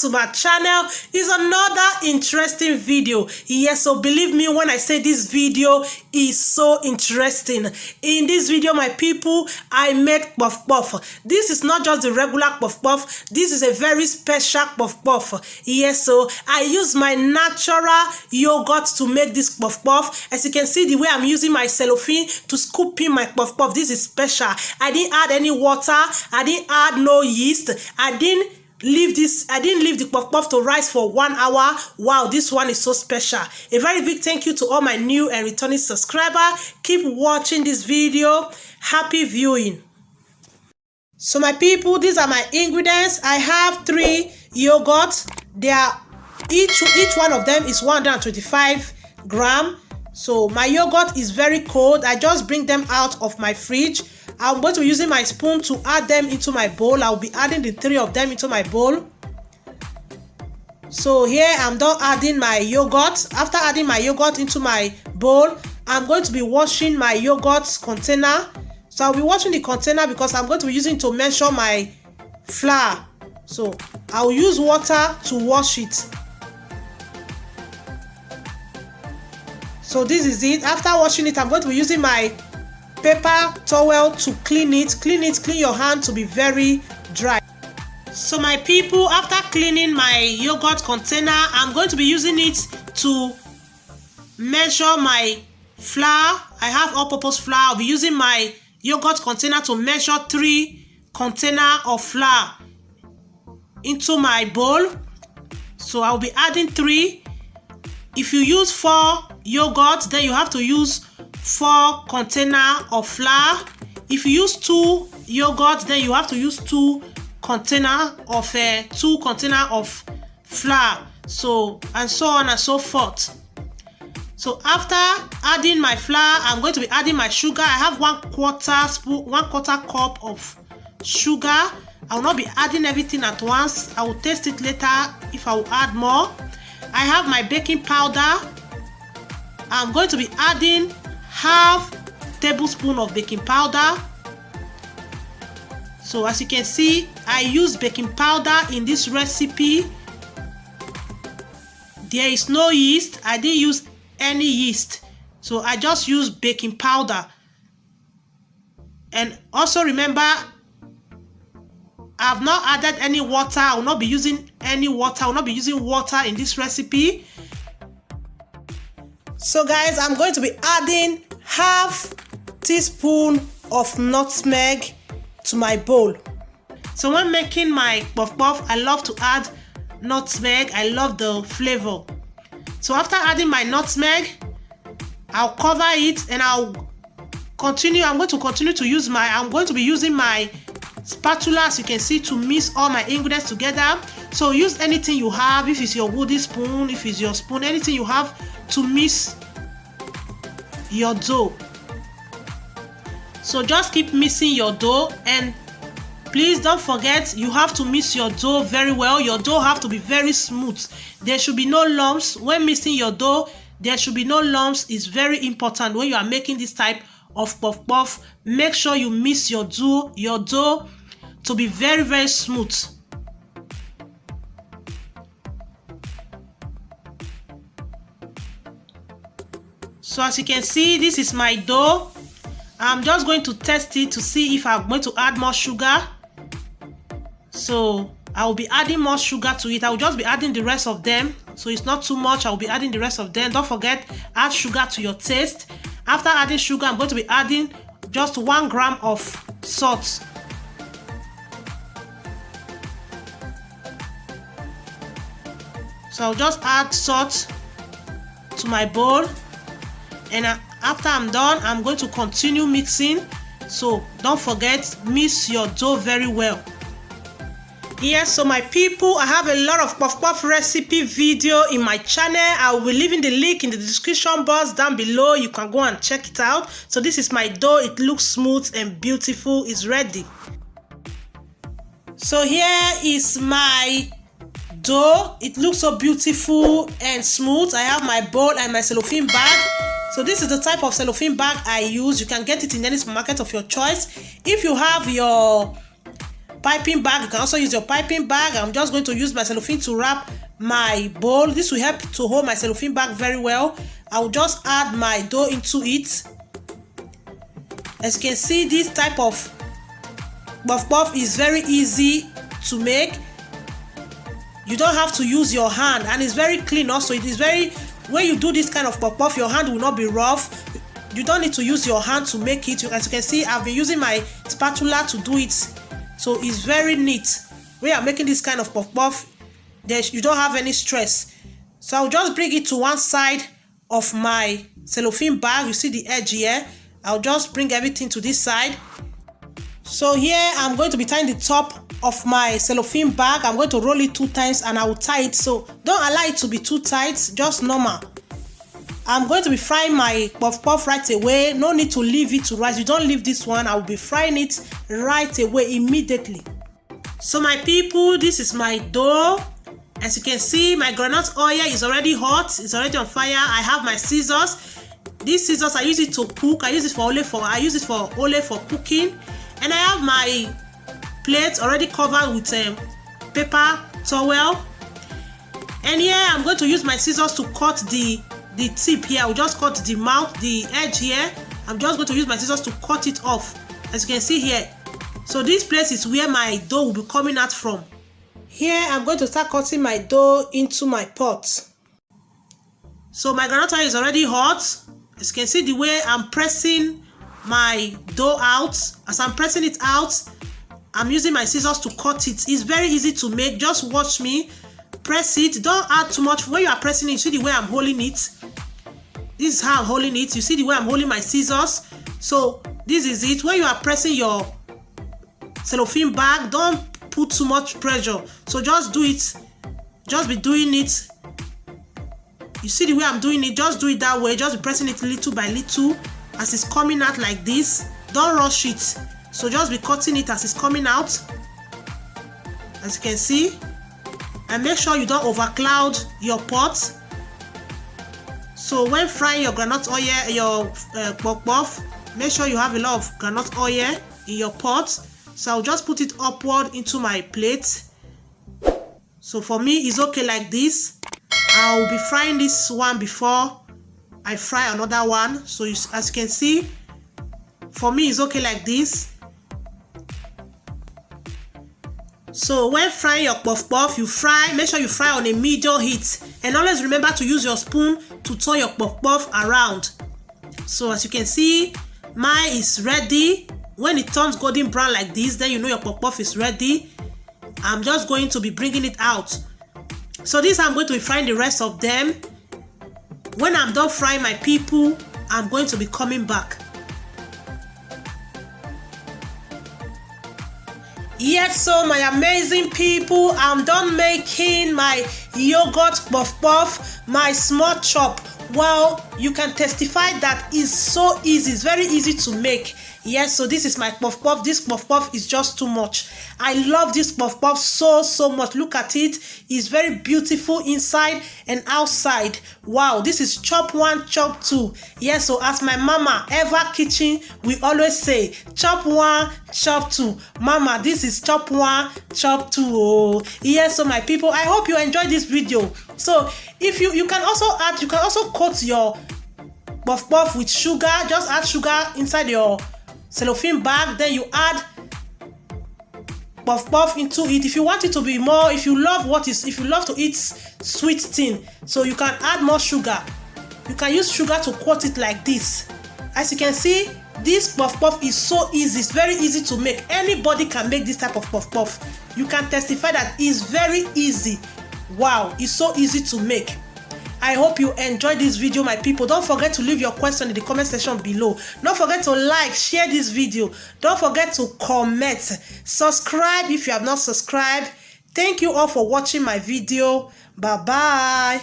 to my channel. It's another interesting video. Yes, so believe me when I say this video is so interesting. In this video, my people, I made puff puff. This is not just the regular puff puff. This is a very special puff puff. Yes, so I use my natural yogurt to make this puff puff. As you can see, the way I'm using my cellophane to scoop in my puff puff, this is special. I didn't add any water. I didn't add no yeast. I didn't leave the puff puff to rise for 1 hour. Wow, this one is so special. A very big thank you to all my new and returning subscribers. Keep watching this video. Happy viewing. So my people, these are my ingredients. I have 3 yogurts. They are each one of them is 125 grams. So my yogurt is very cold. I just bring them out of my fridge. I'm going to be using my spoon to add them into my bowl. I'll be adding the 3 of them into my bowl. So here I'm done adding my yogurt. After adding my yogurt into my bowl, I'm going to be washing my yogurt container. So I'll be washing the container because I'm going to be using to measure my flour. So I'll use water to wash it. So this is it. After washing it, I'm going to be using my paper towel to clean it. Clean your hand to be very dry. So my people, after cleaning my yogurt container, I'm going to be using it to measure my flour. I have all-purpose flour. I'll be using my yogurt container to measure 3 containers of flour into my bowl. So I'll be adding 3. If you use 4 yogurt, then you have to use 4 containers of flour. If you use 2 yogurt, then you have to use 2 containers of flour. So and so on and so forth. So after adding my flour, I'm going to be adding my sugar. I have 1/4 cup of sugar. I will not be adding everything at once. I will taste it later if I will add more. I have my baking powder. I'm going to be adding half tablespoon of baking powder. So as you can see, I use baking powder in this recipe. There is no yeast. I didn't use any yeast. So I just use baking powder. And also remember, I've not added any water. I will not be using any water. I will not be using water in this recipe. So guys, I'm going to be adding half teaspoon of nutmeg to my bowl. So when making my puff puff, I love to add nutmeg. I love the flavor. So after adding my nutmeg, I'll cover it and I'll continue. I'm going to be using my spatula, as you can see, to mix all my ingredients together. So use anything you have. If it's your wooden spoon, if it's your spoon, anything you have to mix your dough. So just keep mixing your dough, and please don't forget, you have to mix your dough very well. Your dough have to be very smooth. There should be no lumps when mixing your dough. There should be no lumps. It's very important when you are making this type of puff puff. Make sure you mix your dough to be very, very smooth. So as you can see, this is my dough. I'm just going to test it to see if I'm going to add more sugar. So I will be adding more sugar to it. I will just be adding the rest of them. So it's not too much. I will be adding the rest of them. Don't forget, add sugar to your taste. After adding sugar, I'm going to be adding just 1 gram of salt. So I'll just add salt to my bowl. And after I'm done, I'm going to continue mixing. So don't forget, mix your dough very well. Yes, so my people, I have a lot of puff puff recipe video in my channel. I will be leaving the link in the description box down below. You can go and check it out. So this is my dough. It looks smooth and beautiful. It's ready. So here is my dough. It looks so beautiful and smooth. I have my bowl and my cellophane bag. So this is the type of cellophane bag I use. You can get it in any supermarket of your choice. If you have your piping bag, you can also use your piping bag. I'm just going to use my cellophane to wrap my bowl. This will help to hold my cellophane bag very well. I will just add my dough into it. As you can see, this type of puff puff is very easy to make. You don't have to use your hand, and it's very clean also. It is very, when you do this kind of puff puff, your hand will not be rough. You don't need to use your hand to make it. As you can see, I've been using my spatula to do it. So it's very neat. When you're making this kind of puff puff, you don't have any stress. So I'll just bring it to one side of my cellophane bag. You see the edge here. I'll just bring everything to this side. So here I'm going to be tying the top of my cellophane bag. I'm going to roll it 2 times and I will tie it. So don't allow it to be too tight, just normal. I'm going to be frying my puff puff right away. No need to leave it to rise. You don't leave this one. I will be frying it right away immediately. So my people, this is my dough. As you can see, my groundnut oil is already hot. It's already on fire. I have my scissors. These scissors, I use it to cook. I use it only for cooking. And I have my plate already covered with paper towel. And here I'm going to use my scissors to cut the tip here. I will just cut the mouth, the edge here. I'm just going to use my scissors to cut it off, as you can see here. So this place is where my dough will be coming out from. Here I'm going to start cutting my dough into my pot. So my groundnut oil is already hot. As you can see, the way I'm pressing my dough out, as I'm pressing it out, I'm using my scissors to cut it. It's very easy to make. Just watch me press it. Don't add too much. When you are pressing it, you see the way I'm holding it. This is how I'm holding it. You see the way I'm holding my scissors. So this is it. When you are pressing your cellophane bag, don't put too much pressure. So just do it. Just be doing it. You see the way I'm doing it. Just do it that way. Just be pressing it little by little as it's coming out like this. Don't rush it. So just be cutting it as it's coming out, as you can see. And make sure you don't overcloud your pot. So when frying your groundnut oil, your puff puff, make sure you have a lot of groundnut oil in your pot. So I'll just put it upward into my plate. So for me, it's okay like this. I'll be frying this one before I fry another one. So as you can see, for me, it's okay like this. So when frying your puff puff, make sure you fry on a medium heat. And always remember to use your spoon to turn your puff puff around. So as you can see, mine is ready. When it turns golden brown like this, then you know your puff puff is ready. I'm just going to be bringing it out. So this, I'm going to be frying the rest of them. When I'm done frying my people, I'm going to be coming back. Yes, so my amazing people, I'm done making my yogurt puff puff, my small chop. Well, you can testify that it's so easy. It's very easy to make. Yes, so this is my puff puff. This puff puff is just too much. I love this puff puff so much. Look at it. It's very beautiful inside and outside. Wow, this is chop 1, chop 2. Yes, so as my mama ever kitchen, we always say chop 1, chop 2. Mama, this is chop 1, chop 2. Oh, yes, so my people, I hope you enjoyed this video. So if you can also coat your puff puff with sugar. Just add sugar inside your cellophane bag, then you add puff puff into it. If you want it to be more, if you love to eat sweet thing, so you can add more sugar. You can use sugar to coat it like this. As you can see, this puff puff is so easy. It's very easy to make. Anybody can make this type of puff puff. You can testify that it's very easy. Wow, it's so easy to make. I hope you enjoyed this video, my people. Don't forget to leave your question in the comment section below. Don't forget to like, share this video. Don't forget to comment. Subscribe if you have not subscribed. Thank you all for watching my video. Bye-bye.